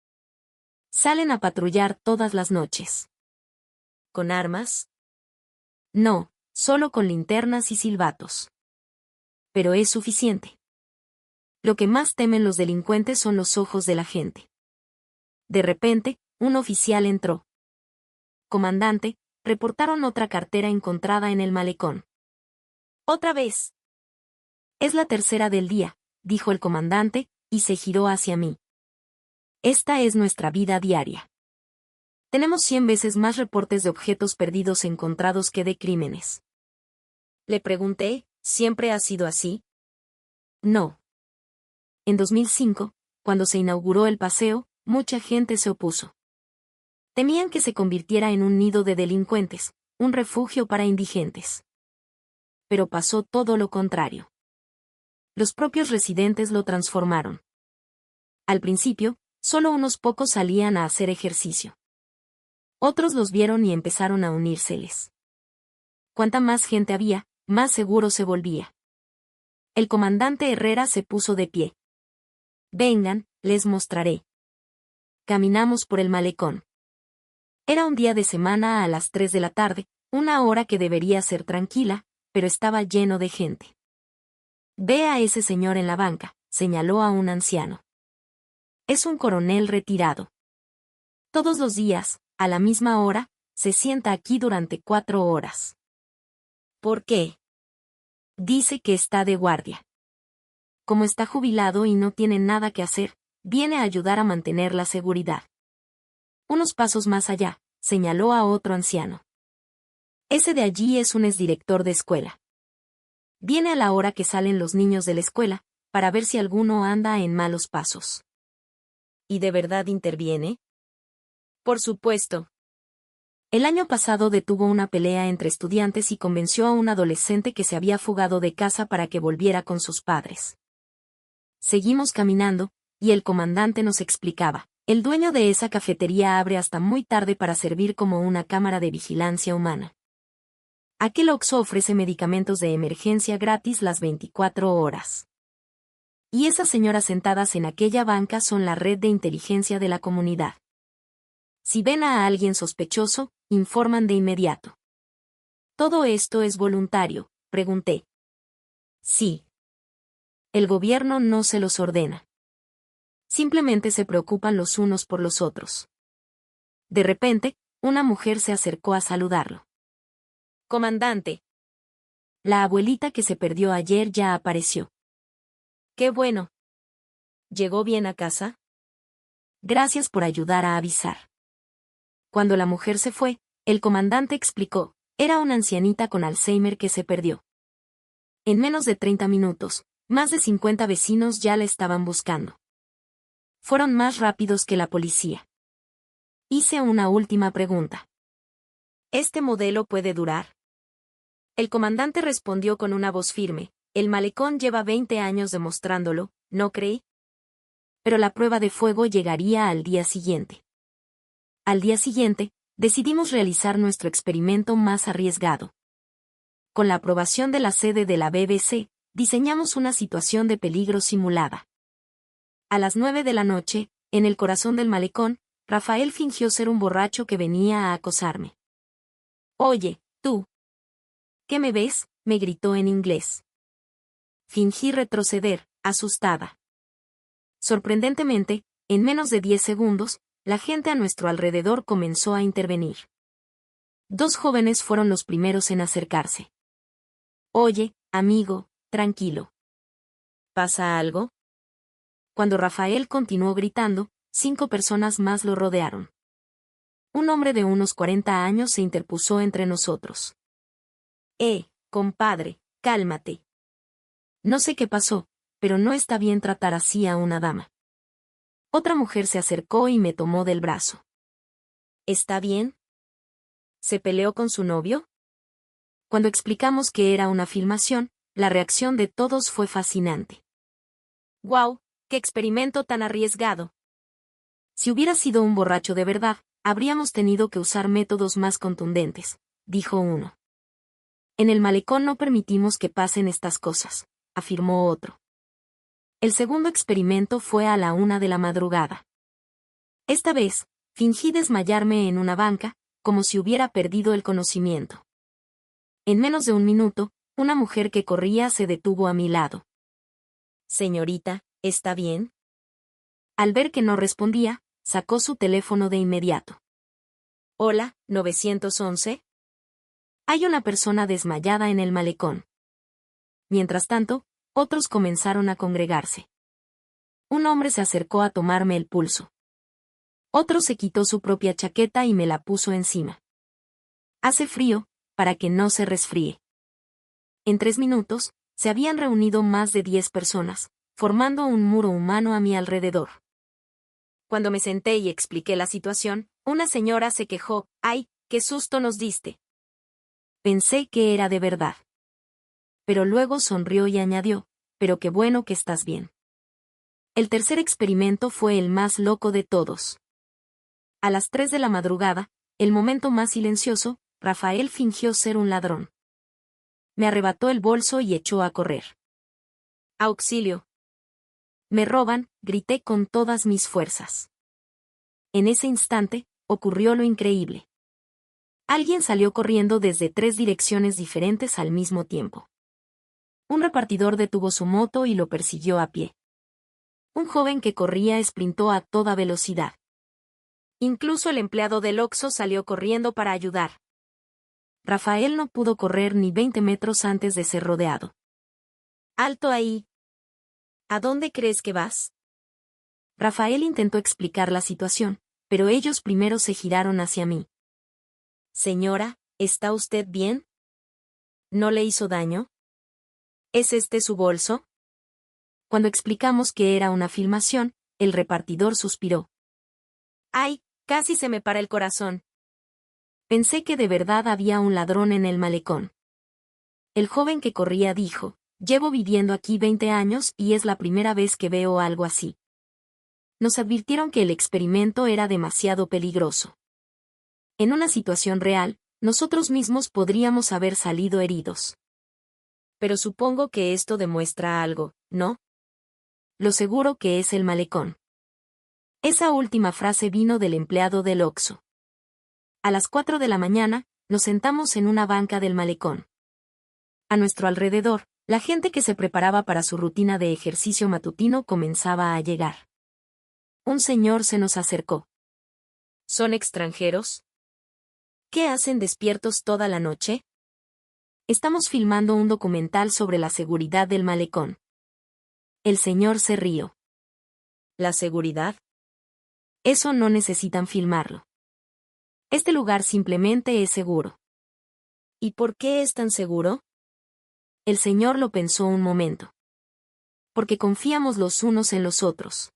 Salen a patrullar todas las noches. ¿Con armas? No, solo con linternas y silbatos. Pero es suficiente. Lo que más temen los delincuentes son los ojos de la gente. De repente, un oficial entró. Comandante, reportaron otra cartera encontrada en el malecón. ¿Otra vez? Es la tercera del día, dijo el comandante, y se giró hacia mí. Esta es nuestra vida diaria. Tenemos 100 veces más reportes de objetos perdidos encontrados que de crímenes. Le pregunté, ¿siempre ha sido así? No. En 2005, cuando se inauguró el paseo, mucha gente se opuso. Temían que se convirtiera en un nido de delincuentes, un refugio para indigentes. Pero pasó todo lo contrario. Los propios residentes lo transformaron. Al principio, solo unos pocos salían a hacer ejercicio. Otros los vieron y empezaron a unírseles. Cuanta más gente había, más seguro se volvía. El comandante Herrera se puso de pie. Vengan, les mostraré. Caminamos por el malecón. Era un día de semana a las 3 de la tarde, una hora que debería ser tranquila, pero estaba lleno de gente. Ve a ese señor en la banca, señaló a un anciano. Es un coronel retirado. Todos los días, a la misma hora, se sienta aquí durante 4 horas. ¿Por qué? Dice que está de guardia. Como está jubilado y no tiene nada que hacer, viene a ayudar a mantener la seguridad. Unos pasos más allá, señaló a otro anciano. Ese de allí es un exdirector de escuela. Viene a la hora que salen los niños de la escuela, para ver si alguno anda en malos pasos. ¿Y de verdad interviene? Por supuesto. El año pasado detuvo una pelea entre estudiantes y convenció a un adolescente que se había fugado de casa para que volviera con sus padres. Seguimos caminando, y el comandante nos explicaba, el dueño de esa cafetería abre hasta muy tarde para servir como una cámara de vigilancia humana. Aquel Oxxo ofrece medicamentos de emergencia gratis las 24 horas. Y esas señoras sentadas en aquella banca son la red de inteligencia de la comunidad. Si ven a alguien sospechoso, informan de inmediato. ¿Todo esto es voluntario?, pregunté. Sí. El gobierno no se los ordena. Simplemente se preocupan los unos por los otros. De repente, una mujer se acercó a saludarlo. Comandante. La abuelita que se perdió ayer ya apareció. Qué bueno. ¿Llegó bien a casa? Gracias por ayudar a avisar. Cuando la mujer se fue, el comandante explicó, era una ancianita con Alzheimer que se perdió. En menos de 30 minutos, más de 50 vecinos ya la estaban buscando. Fueron más rápidos que la policía. Hice una última pregunta. ¿Este modelo puede durar? El comandante respondió con una voz firme: el malecón lleva 20 años demostrándolo, ¿no creí? Pero la prueba de fuego llegaría al día siguiente. Al día siguiente, decidimos realizar nuestro experimento más arriesgado. Con la aprobación de la sede de la BBC, diseñamos una situación de peligro simulada. A las 9 de la noche, en el corazón del malecón, Rafael fingió ser un borracho que venía a acosarme. «Oye, tú. ¿Qué me ves?», me gritó en inglés. Fingí retroceder, asustada. Sorprendentemente, en menos de 10 segundos, la gente a nuestro alrededor comenzó a intervenir. 2 jóvenes fueron los primeros en acercarse. «Oye, amigo, tranquilo. ¿Pasa algo?». Cuando Rafael continuó gritando, 5 personas más lo rodearon. Un hombre de unos 40 años se interpuso entre nosotros. Compadre, cálmate. No sé qué pasó, pero no está bien tratar así a una dama. Otra mujer se acercó y me tomó del brazo. ¿Está bien? ¿Se peleó con su novio? Cuando explicamos que era una filmación, la reacción de todos fue fascinante. ¡Guau! ¡Qué experimento tan arriesgado! Si hubiera sido un borracho de verdad, habríamos tenido que usar métodos más contundentes, dijo uno. En el malecón no permitimos que pasen estas cosas, afirmó otro. El segundo experimento fue a la 1 de la madrugada. Esta vez, fingí desmayarme en una banca, como si hubiera perdido el conocimiento. En menos de un minuto, una mujer que corría se detuvo a mi lado. «Señorita, ¿está bien?». Al ver que no respondía, sacó su teléfono de inmediato. «Hola, 911. Hay una persona desmayada en el malecón». Mientras tanto, otros comenzaron a congregarse. Un hombre se acercó a tomarme el pulso. Otro se quitó su propia chaqueta y me la puso encima. «Hace frío, para que no se resfríe». En 3 minutos, se habían reunido más de 10 personas, formando un muro humano a mi alrededor. Cuando me senté y expliqué la situación, una señora se quejó: «¡Ay, qué susto nos diste!». Pensé que era de verdad. Pero luego sonrió y añadió: «Pero qué bueno que estás bien». El tercer experimento fue el más loco de todos. A las 3 de la madrugada, el momento más silencioso, Rafael fingió ser un ladrón. Me arrebató el bolso y echó a correr. «¡Auxilio! Me roban», grité con todas mis fuerzas. En ese instante, ocurrió lo increíble. Alguien salió corriendo desde 3 direcciones diferentes al mismo tiempo. Un repartidor detuvo su moto y lo persiguió a pie. Un joven que corría sprintó a toda velocidad. Incluso el empleado del Oxxo salió corriendo para ayudar. Rafael no pudo correr ni 20 metros antes de ser rodeado. «¡Alto ahí! ¿A dónde crees que vas?». Rafael intentó explicar la situación, pero ellos primero se giraron hacia mí. «Señora, ¿está usted bien? ¿No le hizo daño? ¿Es este su bolso?». Cuando explicamos que era una filmación, el repartidor suspiró. «¡Ay, casi se me para el corazón!». Pensé que de verdad había un ladrón en el malecón. El joven que corría dijo: «Llevo viviendo aquí 20 años y es la primera vez que veo algo así». Nos advirtieron que el experimento era demasiado peligroso. En una situación real, nosotros mismos podríamos haber salido heridos. Pero supongo que esto demuestra algo, ¿no? Lo seguro que es el malecón. Esa última frase vino del empleado del Oxxo. A las 4 de la mañana, nos sentamos en una banca del malecón. A nuestro alrededor, la gente que se preparaba para su rutina de ejercicio matutino comenzaba a llegar. Un señor se nos acercó. «¿Son extranjeros? ¿Qué hacen despiertos toda la noche?». «Estamos filmando un documental sobre la seguridad del malecón». El señor se rió. «¿La seguridad? Eso no necesitan filmarlo. Este lugar simplemente es seguro». «¿Y por qué es tan seguro?». El señor lo pensó un momento. Porque confiamos los unos en los otros.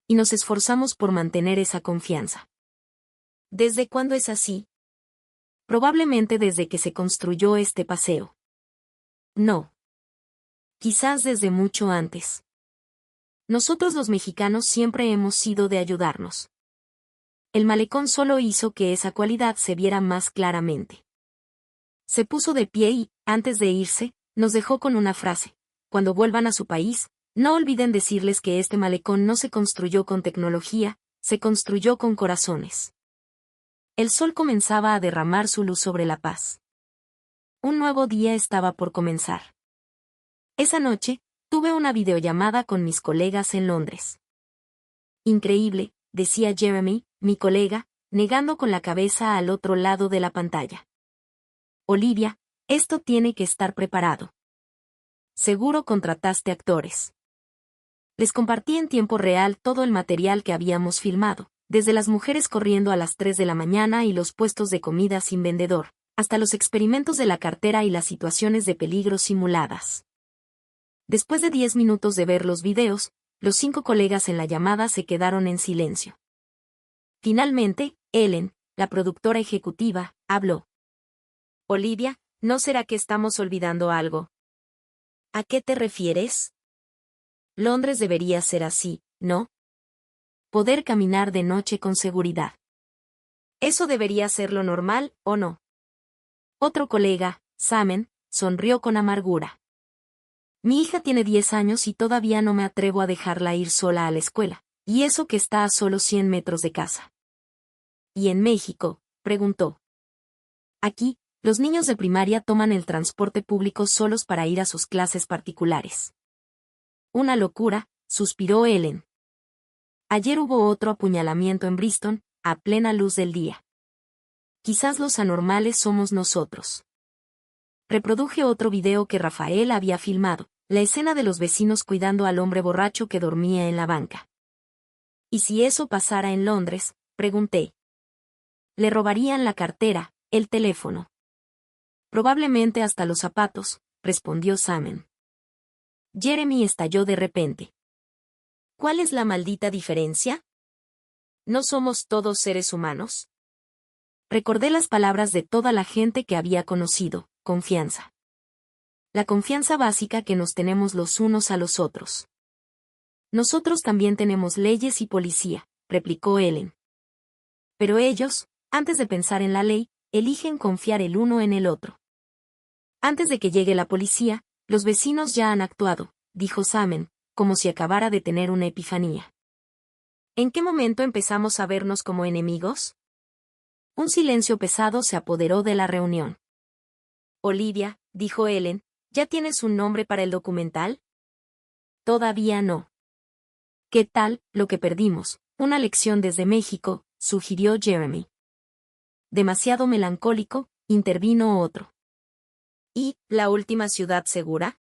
Y nos esforzamos por mantener esa confianza. ¿Desde cuándo es así? Probablemente desde que se construyó este paseo. No. Quizás desde mucho antes. Nosotros los mexicanos siempre hemos sido de ayudarnos. El malecón solo hizo que esa cualidad se viera más claramente. Se puso de pie y, antes de irse, nos dejó con una frase. Cuando vuelvan a su país, no olviden decirles que este malecón no se construyó con tecnología, se construyó con corazones. El sol comenzaba a derramar su luz sobre La Paz. Un nuevo día estaba por comenzar. Esa noche, tuve una videollamada con mis colegas en Londres. Increíble, decía Jeremy, mi colega, negando con la cabeza al otro lado de la pantalla. Olivia, esto tiene que estar preparado. Seguro contrataste actores. Les compartí en tiempo real todo el material que habíamos filmado, desde las mujeres corriendo a las 3 de la mañana y los puestos de comida sin vendedor, hasta los experimentos de la cartera y las situaciones de peligro simuladas. Después de 10 minutos de ver los videos, los 5 colegas en la llamada se quedaron en silencio. Finalmente, Ellen, la productora ejecutiva, habló. Olivia, ¿no será que estamos olvidando algo? ¿A qué te refieres? Londres debería ser así, ¿no? Poder caminar de noche con seguridad. Eso debería ser lo normal, ¿o no? Otro colega, Samen, sonrió con amargura. Mi hija tiene 10 años y todavía no me atrevo a dejarla ir sola a la escuela, y eso que está a solo 100 metros de casa. ¿Y en México? Preguntó. Aquí, los niños de primaria toman el transporte público solos para ir a sus clases particulares. Una locura, suspiró Ellen. Ayer hubo otro apuñalamiento en Bristol, a plena luz del día. Quizás los anormales somos nosotros. Reproduje otro video que Rafael había filmado, la escena de los vecinos cuidando al hombre borracho que dormía en la banca. ¿Y si eso pasara en Londres? Pregunté. Le robarían la cartera, el teléfono. Probablemente hasta los zapatos, respondió Samen. Jeremy estalló de repente. ¿Cuál es la maldita diferencia? ¿No somos todos seres humanos? Recordé las palabras de toda la gente que había conocido, confianza. La confianza básica que nos tenemos los unos a los otros. Nosotros también tenemos leyes y policía, replicó Ellen. Pero ellos, antes de pensar en la ley, eligen confiar el uno en el otro. Antes de que llegue la policía, los vecinos ya han actuado, dijo Samen, como si acabara de tener una epifanía. ¿En qué momento empezamos a vernos como enemigos? Un silencio pesado se apoderó de la reunión. Olivia, dijo Ellen, ¿ya tienes un nombre para el documental? Todavía no. ¿Qué tal, lo que perdimos? Una lección desde México, sugirió Jeremy. Demasiado melancólico, intervino otro. ¿Y la última ciudad segura?